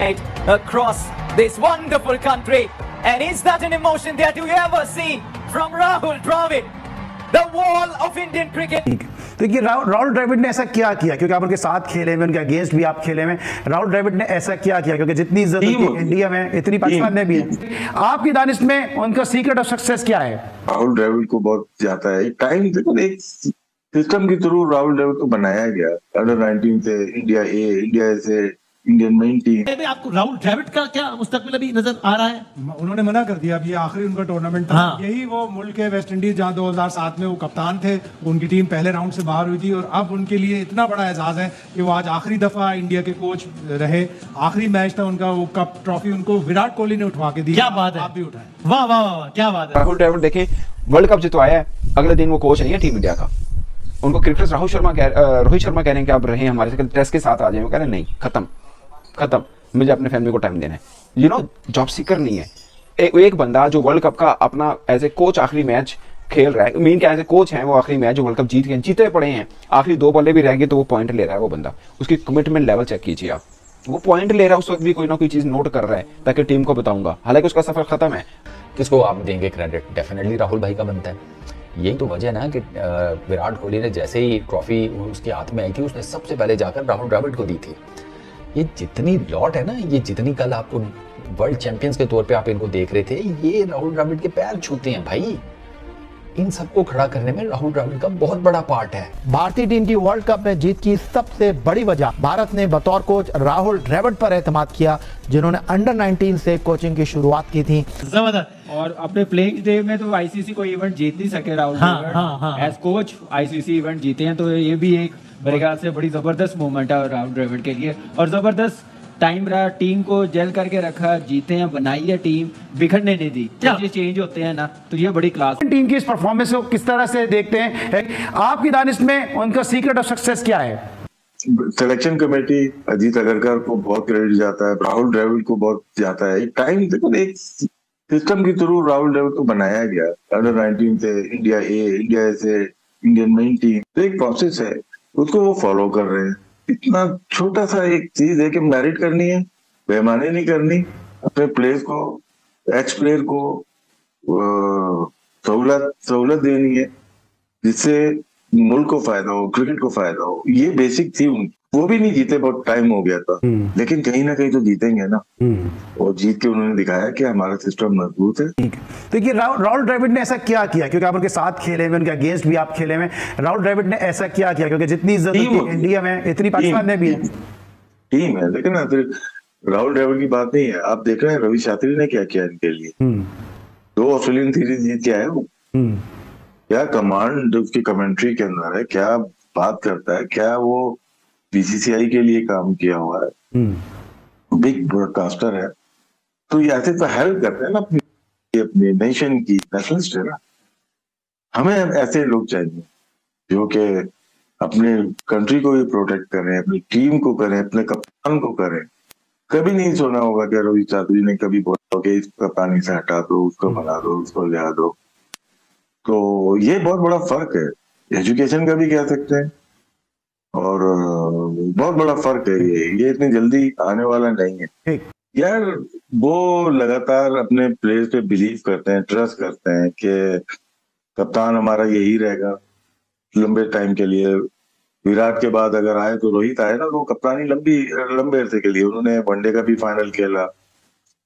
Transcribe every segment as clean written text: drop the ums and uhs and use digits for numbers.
across this wonderful country. And is that an emotion that you ever seen from Rahul Dravid, the wall of Indian cricket? देखिए राहुल द्रविड़ ने ऐसा क्या किया, क्योंकि आप उनके साथ खेले में, उनके अगेंस्ट भी आप खेले में, राहुल द्रविड़ ने ऐसा क्या किया, क्योंकि जितनी इज्जत इंडिया में इतनी पाकिस्तान में भी है। आपकी दानिश में उनका सीक्रेट ऑफ सक्सेस क्या है? राहुल द्रविड़ को बहुत जाता है टाइम, देखो एक सिस्टम के थ्रू राहुल द्रविड़ को बनाया गया। अंडर 19 से इंडिया ए, इंडिया से इंडियन मेन टीम। आपको राहुल द्रविड़ का क्या मुस्तकबिल अभी नजर आ रहा है? उन्होंने मना कर दिया, अब ये आखिरी उनका टूर्नामेंट था। हाँ। यही वो मुल्क है वेस्ट इंडीज जहां 2007 में वो कप्तान थे, उनकी टीम पहले राउंड से बाहर हुई थी और अब उनके लिए इतना बड़ा एजाज है कि वो आज आखिरी दफा इंडिया के कोच रहे। आखिरी मैच था उनका, वो कप ट्रॉफी उनको विराट कोहली ने उठवा के दी। क्या बात है, आप भी उठाए। वाह वाह वाह, क्या बात है। राहुल द्रविड़ देखें, वर्ल्ड कप जितवाया है, अगले दिन वो कोच नहीं है टीम इंडिया का। उनको क्रिकेटर्स रोहित शर्मा कह रहे हैं कि आप रहे हमारे टेस्ट के साथ आ जाए, वो कह रहे हैं नहीं, खत्म, मुझे अपने फैमिली को टाइम देना है। जॉब सीकर नहीं है। एक बंदा जो वर्ल्ड कप का अपना एज ए कोच आखिरी मैच खेल रहा है, मीन क्या एज ए कोच है, वो आखिरी मैच जो वर्ल्ड कप जीते पड़े हैं, आखिरी 2 बॉलें भी रह गई तो वो पॉइंट ले रहा है। वो बंदा, उसकी कमिटमेंट लेवल चेक कीजिए आप, वो पॉइंट ले रहा है, उस वक्त भी कोई ना कोई चीज नोट कर रहा है ताकि टीम को बताऊंगा, हालांकि उसका सफर खत्म है। किसको आप देंगे क्रेडिट? डेफिनेटली राहुल भाई का बनता है। यही तो वजह ना कि विराट कोहली ने जैसे ही ट्रॉफी उसके हाथ में आई थी, उसने सबसे पहले जाकर राहुल द्रविड़ को दी थी। ये जितनी लॉट है ना, ये जितनी कल आपको वर्ल्ड चैंपियंस के तौर पे आप इनको देख रहे थे, ये राहुल द्रविड़ के पैर छूते हैं भाई। इन सबको खड़ा करने में राहुल द्रविड़ का बहुत बड़ा पार्ट है। भारतीय टीम की वर्ल्ड कप में जीत की सबसे बड़ी वजह भारत ने बतौर कोच राहुल द्रविड़ पर एतमाद किया, जिन्होंने अंडर 19 से कोचिंग की शुरुआत की थी। जबरदस्त। और अपने प्लेइंग डे में तो आईसीसी कोई इवेंट जीत नहीं सके Rahul Dravid. As coach ICC event जीते हैं, तो ये भी एक मेरे ख्याल से बड़ी जबरदस्त मूवमेंट है राहुल द्रविड़ के लिए। और जबरदस्त टाइम रहा, टीम को जेल करके रखा, जीते हैं, बनाई है टीम, बिखरने नहीं दी। जब ये चेंज होते हैं ना, तो ये बड़ी क्लास। टीम की इस परफॉर्मेंस को किस तरह से देखते हैं? आपकी दानिश में उनका सीक्रेट ऑफ सक्सेस क्या है? सिलेक्शन कमेटी अजीत अगरकर को बहुत क्रेडिट जाता है, राहुल द्रविड़ को बहुत जाता है टाइम, देखो एक सिस्टम के थ्रू राहुल द्रविड़ को बनाया गया। अंडर 19 से इंडिया ए, इंडिया से इंडियन मेन टीम, तो एक प्रोसेस है, उसको वो फॉलो कर रहे हैं। इतना छोटा सा एक चीज है कि मैरिट करनी है, बेईमानी नहीं करनी, अपने प्लेयर्स को, एक्स प्लेयर को सहूलत देनी है जिससे मुल्क को फायदा हो, क्रिकेट को फायदा हो। ये बेसिक थी उनकी। वो भी नहीं जीते, बहुत टाइम हो गया था, लेकिन कहीं ना कहीं तो जीतेंगे ना। और जीत के उन्होंने दिखाया कि हमारा सिस्टम मजबूत है। देखिए राहुल द्रविड़ ने ऐसा क्या किया, क्योंकि आप उनके साथ खेले में, उनके अगेंस्ट भी आप खेले में, राहुल द्रविड़ ने ऐसा क्या किया, क्योंकि जितनी इज्जत इंडिया में इतनी पाकिस्तान में भी है। टीम है, लेकिन ना राहुल द्रविड़ की बात नहीं है। आप देख रहे हैं रवि शास्त्री ने क्या किया इनके लिए। 2 ऑस्ट्रेलियन सीरीज जीत के आया वो। क्या कमांड उसकी कमेंट्री के अंदर है, क्या बात करता है, क्या वो बीसीसीआई के लिए काम किया हुआ है, बिग ब्रॉडकास्टर है। तो ये ऐसे तो हेल्प करते हैं ना अपनी नेशन की, नेशनलिस्ट है ना। हमें ऐसे लोग चाहिए जो कि अपने कंट्री को भी प्रोटेक्ट करें, अपनी टीम को करें, अपने कप्तान को करें। कभी नहीं सुना होगा कि रवि शास्त्री ने कभी बोला कि इसको कप्तानी से हटा दो, उसको बना दो, उसको ले आ दो। तो ये बहुत बड़ा फर्क है, एजुकेशन का भी कह सकते हैं, और बहुत बड़ा फर्क है। ये इतनी जल्दी आने वाला नहीं है यार। वो लगातार अपने प्लेयर्स पे बिलीव करते हैं, ट्रस्ट करते हैं कि कप्तान हमारा यही रहेगा लंबे टाइम के लिए। विराट के बाद अगर आए तो रोहित आए ना, तो कप्तानी लंबे अरसे के लिए। उन्होंने वनडे का भी फाइनल खेला,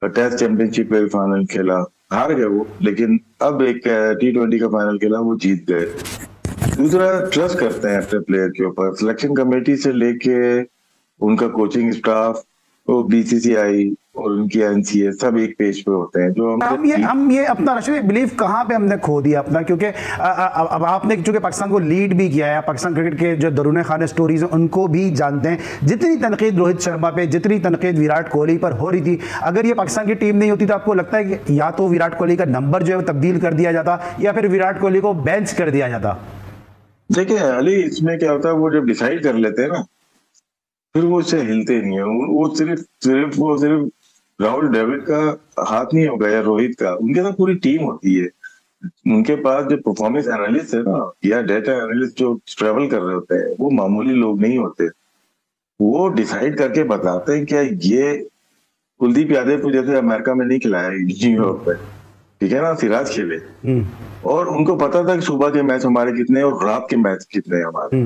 टेस्ट चैंपियनशिप का भी फाइनल खेला, हार गए वो, लेकिन अब एक T20 का फाइनल खेला, वो जीत गए। दूसरा, ट्रस्ट करते हैं अपने प्लेयर के ऊपर। सिलेक्शन कमेटी से लेके उनका कोचिंग स्टाफ, वो बीसीसीआई और उनकी एनसीए सब एक पेज पे होते हैं। जो हम ये अपना राष्ट्रीय बिलीफ कहाँ पे हमने खो दिया अपना, क्योंकि अब आपने चूंकि पाकिस्तान को लीड भी किया है, पाकिस्तान क्रिकेट के जो दरूने खाने स्टोरीज हैं उनको भी जानते हैं। जितनी तनकीद रोहित शर्मा पे, जितनी तनकीद विराट कोहली पर हो रही थी, अगर ये पाकिस्तान की टीम नहीं होती तो आपको लगता है कि या तो विराट कोहली का नंबर जो है वो तब्दील कर दिया जाता, या फिर विराट कोहली को बेंच कर दिया जाता? देखिए अली, इसमें क्या होता है, वो जब डिसाइड कर लेते हैं ना, फिर वो उससे हिलते नहीं है। वो सिर्फ राहुल द्रविड़ का हाथ नहीं होगा या रोहित का, उनके साथ पूरी टीम होती है। उनके पास जो परफॉर्मेंस एनालिस्ट है ना, या डेटा एनालिस्ट जो ट्रेवल कर रहे होते हैं, वो मामूली लोग नहीं होते। वो डिसाइड करके बताते हैं क्या ये कुलदीप यादव को जैसे अमेरिका में नहीं खिलाया न्यूयॉर्क पे, ठीक है ना, सिराज खेले और उनको पता था कि सुबह के मैच हमारे कितने और रात के मैच कितने हमारे,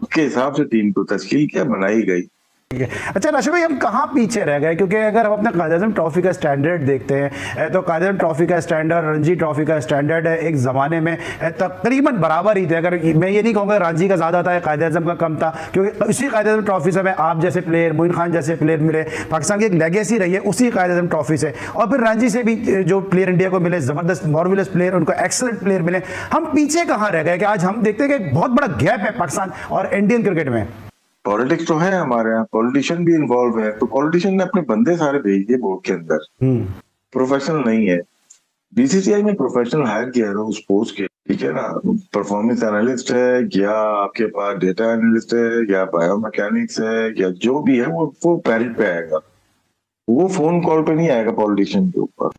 उसके हिसाब से टीम को तश्कील क्या बनाई गई। अच्छा राशिद भाई, हम कहाँ पीछे रह गए? क्योंकि अगर हम अपने कायद-ए-आज़म ट्रॉफी का स्टैंडर्ड देखते हैं तो कायद-ए-आज़म ट्रॉफी का स्टैंडर्ड, रणजी ट्रॉफी का स्टैंडर्ड एक ज़माने में तकरीबन बराबर ही थे। अगर मैं ये नहीं कहूँगा रणजी का ज़्यादा था, कायद-ए-आज़म का कम था, क्योंकि उसी कायद-ए-आज़म ट्रॉफी से हमें आप जैसे प्लेयर, मोइन खान जैसे प्लेयर मिले, पाकिस्तान की एक लेगेसी रही है उसी कायद-ए-आज़म ट्रॉफी से, और फिर रणजी से भी जो प्लेयर इंडिया को मिले, ज़बरदस्त मॉर्वलस प्लेयर, उनको एक्सेलेंट प्लेयर मिले। हम पीछे कहाँ रह गए कि आज हम देखते हैं कि बहुत बड़ा गैप है पाकिस्तान और इंडियन क्रिकेट में। पॉलिटिक्स तो है हमारे यहाँ, पॉलिटिशियन भी इन्वॉल्व है, तो पॉलिटिशियन ने अपने बंदे सारे भेज दिए बोर्ड के अंदर, प्रोफेशनल नहीं है। बीसीसीआई में प्रोफेशनल हायर किया है उस पोस्ट के, ठीक है ना, परफॉर्मेंस एनालिस्ट है या आपके पास डेटा एनालिस्ट है या बायोमैकेनिक्स है या जो भी है, वो पैरेट पे आएगा, वो फोन कॉल पे नहीं आएगा पॉलिटिशियन के ऊपर।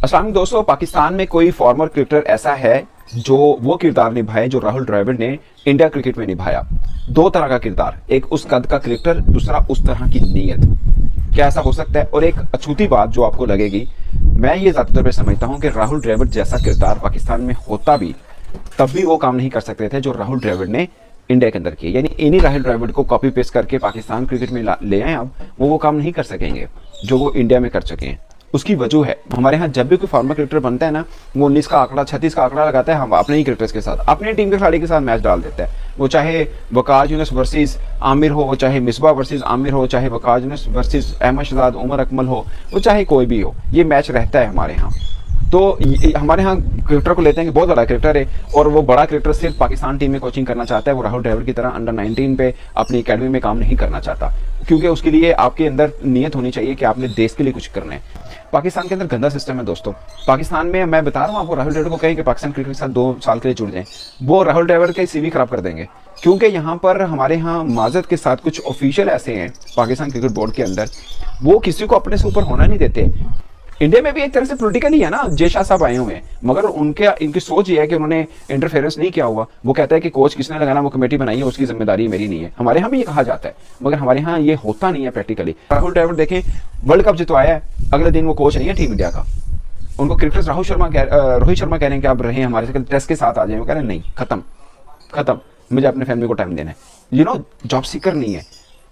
अस्सलाम दोस्तों, पाकिस्तान में कोई फॉर्मर क्रिकेटर ऐसा है जो वो किरदार निभाए जो राहुल द्रविड़ ने इंडिया क्रिकेट में निभाया? दो तरह का किरदार, एक उस कद का क्रिकेटर, दूसरा उस तरह की नीयत। क्या ऐसा हो सकता है? और एक अछूती बात जो आपको लगेगी, मैं ये ज्यादातर पे समझता हूँ कि राहुल द्रविड़ जैसा किरदार पाकिस्तान में होता भी तब भी वो काम नहीं कर सकते थे जो राहुल द्रविड़ ने इंडिया के अंदर किए। यानी इन्हीं राहुल द्रविड़ को कॉपी पेस्ट करके पाकिस्तान क्रिकेट में ले आए, अब वो काम नहीं कर सकेंगे जो वो इंडिया में कर चुके हैं। उसकी वजह है, हमारे यहाँ जब भी कोई फॉर्मर क्रिकेटर बनता है ना, वो 19 का आंकड़ा, 36 का आंकड़ा लगाता है, हम अपने ही क्रिकेटर्स के साथ, अपनी टीम के खिलाड़ी के साथ मैच डाल देता है। वो चाहे वकार यूनुस वर्सेस आमिर हो, चाहे मिसबा वर्सेस आमिर हो, चाहे वकार यूनुस वर्सेस अहमद शहजाद, उमर अकमल हो, वो चाहे कोई भी हो, ये मैच रहता है हमारे यहाँ। तो हमारे यहाँ क्रिकेटर को लेते हैं कि बहुत बड़ा क्रिकेटर है और वो बड़ा क्रिकेटर सिर्फ पाकिस्तान टीम में कोचिंग करना चाहता है, वो राहुल द्रविड़ की तरह अंडर 19 पे अपनी एकेडमी में काम नहीं करना चाहता, क्योंकि उसके लिए आपके अंदर नीयत होनी चाहिए कि आपने देश के लिए कुछ करना है। पाकिस्तान के अंदर गंदा सिस्टम है दोस्तों। पाकिस्तान में मैं बता रहा हूँ आपको, राहुल द्रविड़ को कहें कि पाकिस्तान क्रिकेट के साथ 2 साल के लिए जुड़ जाएं, वो राहुल द्रविड़ के सीवी खराब कर देंगे, क्योंकि यहाँ पर हमारे यहाँ माजरत के साथ कुछ ऑफिशियल ऐसे हैं पाकिस्तान क्रिकेट बोर्ड के अंदर, वो किसी को अपने से ऊपर होना नहीं देते। इंडिया में भी एक तरह से पॉलिटिकल ही है ना, जय शाह साहब आए हुए हैं, मगर इनकी सोच ये है कि उन्होंने इंटरफेरेंस नहीं किया हुआ। वो कहता है कि कोच किसने लगाना, वो कमेटी बनाई है, उसकी जिम्मेदारी मेरी नहीं है। हमारे यहाँ भी ये कहा जाता है, मगर हमारे यहाँ ये होता नहीं है प्रैक्टिकली। राहुल द्रविड़ देखें, वर्ल्ड कप जितवाया है, अगले दिन वो कोच नहीं है टीम इंडिया का। उनको क्रिकेटर्स रोहित शर्मा कह रहे हैं कि आप रहे हमारे से, टेस्ट के साथ आ जाए, वो कह रहे हैं नहीं, खत्म, मुझे अपने फैमिली को टाइम देना है। जॉब सीकर नहीं है।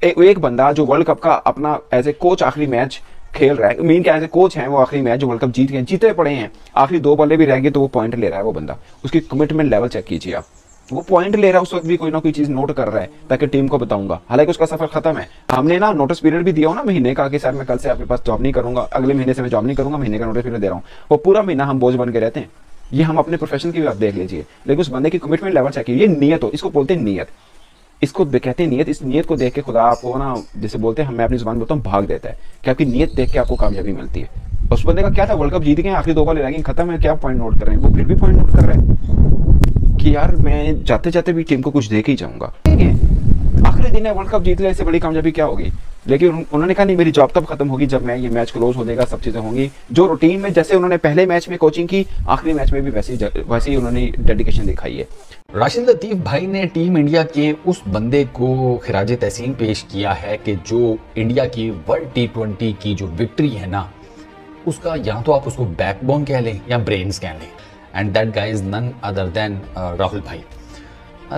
एक बंदा जो वर्ल्ड कप का अपना एज ए कोच आखिरी मैच खेल रहा है, मीन क्या एज ए कोच है, वो आखिरी मैच जो वर्ल्ड कप जीते पड़े हैं, आखिरी 2 बल्ले भी रह गए तो वो पॉइंट ले रहा है। वो बंदा, उसकी कमिटमेंट लेवल चेक कीजिए आप, वो पॉइंट ले रहा है, उस वक्त भी कोई ना कोई चीज नोट कर रहा है ताकि टीम को बताऊंगा। हालांकि उसका सफर खत्म है, हमने ना नोटिस पीरियड भी दिया हो ना महीने का कि सर मैं कल से आपके पास जॉब नहीं करूंगा, अगले महीने से मैं जॉब नहीं करूंगा, महीने का नोटिस पीरियड दे रहा हूँ। वो पूरा महीना हम बोझ बन के रहते हैं। ये हम अपने प्रोफेशन की भी आप देख लीजिए, लेकिन उस बंदे की कमिटमेंट लेवल चेक कीजिए। ये नियत हो, इसको बोलते हैं नियत, इसको कहते हैं नियत। इस नियत को देख के खुदा आपको ना, जैसे बोलते हैं, मैं अपनी जुबान बोलता हूँ, भाग देता है कि आपकी नियत देख के आपको कामयाबी मिलती है। उस बंदे का क्या था, वर्ल्ड कप जीत गए, आखिरी 2 बॉल रह गई, खत्म है, क्या पॉइंट नोट कर रहे हैं? वो फिर भी पॉइंट नोट कर रहे हैं कि यार मैं जाते जाते भी टीम को कुछ दे के ही जाऊंगा। आखिरी दिन है, वर्ल्ड कप जीत ले, इससे बड़ी कामयाबी क्या होगी? लेकिन उन्होंने कहा नहीं, मेरी जॉब तब खत्म होगी जब मैं ये मैच क्लोज हो जाएगा, सब चीजें होंगी जो रूटीन में, जैसे उन्होंने पहले मैच में कोचिंग की, आखिरी मैच में भी वैसे ही उन्होंने डेडिकेशन दिखाई है। राशिद लतीफ भाई ने टीम इंडिया के उस बंदे को खिराजे तहसीन पेश किया है कि जो इंडिया की वर्ल्ड T20 की जो विक्ट्री है ना, उसका या तो आप उसको बैकबोन कह लें या ब्रेन्स कह लें, and that guy is none other than Rahul भाई।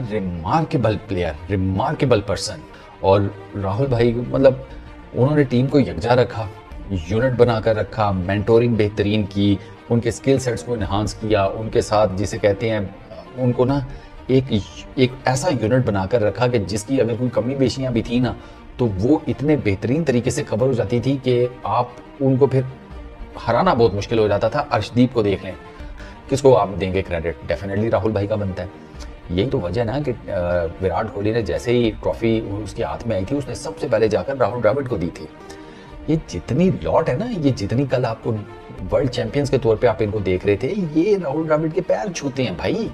Remarkable player, remarkable person. और राहुल भाई मतलब उन्होंने टीम को यकजा रखा, यूनिट बनाकर रखा, मेंटोरिंग बेहतरीन की, उनके स्किल सेट्स को इन्हांस किया, उनके साथ जिसे कहते हैं, उनको ना एक ऐसा यूनिट बनाकर रखा कि जिसकी अगर कोई कमी बेशियां भी थी ना, तो वो इतने बेहतरीन तरीके से कवर हो जाती थी कि आप उनको फिर हराना बहुत मुश्किल हो जाता था। अर्शदीप को देख लें, किसको आप देंगे क्रेडिट? डेफिनेटली राहुल भाई का बनता है। यही तो वजह ना कि विराट कोहली ने जैसे ही ट्रॉफी उसके हाथ में आई थी, उसने सबसे पहले जाकर राहुल द्रविड़ को दी थी। ये जितनी लॉट है ना, ये जितनी कल आपको वर्ल्ड चैंपियंस के तौर पे आप इनको देख रहे थे, ये राहुल द्रविड़ के पैर छूते हैं भाई।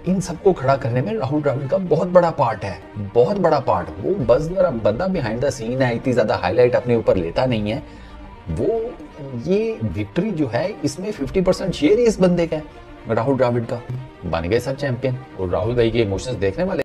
इन सबको खड़ा करने में राहुल द्रविड़ का बहुत बड़ा पार्ट है, बहुत बड़ा पार्ट। वो बस जरा बंदा बिहाइंड द सीन है, इतनी ज्यादा हाईलाइट अपने ऊपर लेता नहीं है वो। ये विक्ट्री जो है, इसमें 50% शेयर ही इस बंदे का है, राहुल द्रविड़ का। बन गए सब चैंपियन। और राहुल भाई के इमोशंस देखने वाले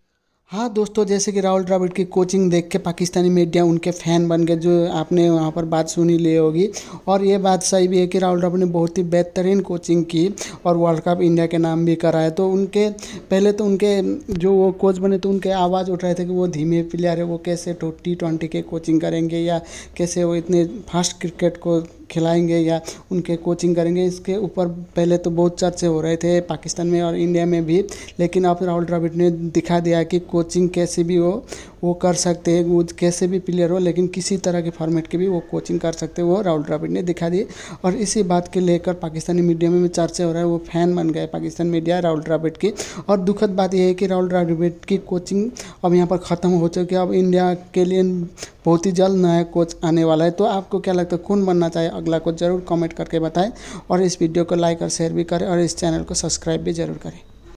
हाँ दोस्तों, जैसे कि राहुल द्रविड़ की कोचिंग देख के पाकिस्तानी मीडिया उनके फ़ैन बन गए, जो आपने वहाँ पर बात सुनी ली होगी। और ये बात सही भी है कि राहुल द्रविड़ ने बहुत ही बेहतरीन कोचिंग की और वर्ल्ड कप इंडिया के नाम भी कराया। तो उनके पहले तो उनके जो वो कोच बने तो उनके आवाज़ उठ रहे थे कि वो धीमे प्लेयर है, वो कैसे T20 के कोचिंग करेंगे या कैसे वो इतने फास्ट क्रिकेट को खिलाएंगे या उनके कोचिंग करेंगे। इसके ऊपर पहले तो बहुत चर्चे हो रहे थे पाकिस्तान में और इंडिया में भी, लेकिन अब राहुल द्रविड़ ने दिखा दिया कि कोचिंग कैसे भी हो वो कर सकते हैं, वो कैसे भी प्लेयर हो लेकिन किसी तरह के फॉर्मेट की भी वो कोचिंग कर सकते हैं, वो राहुल द्रविड़ ने दिखा दी। और इसी बात के लेकर पाकिस्तानी मीडिया में भी चर्चे हो रहा है, वो फ़ैन बन गए पाकिस्तान मीडिया राहुल द्रविड़ की। और दुखद बात यह है कि राहुल द्रविड़ की कोचिंग अब यहाँ पर ख़त्म हो चुकी है। अब इंडिया के लिए बहुत ही जल्द नया कोच आने वाला है। तो आपको क्या लगता है कौन बनना चाहिए अगला कोच, ज़रूर कमेंट करके बताएं और इस वीडियो को लाइक और शेयर भी करें और इस चैनल को सब्सक्राइब भी ज़रूर करें।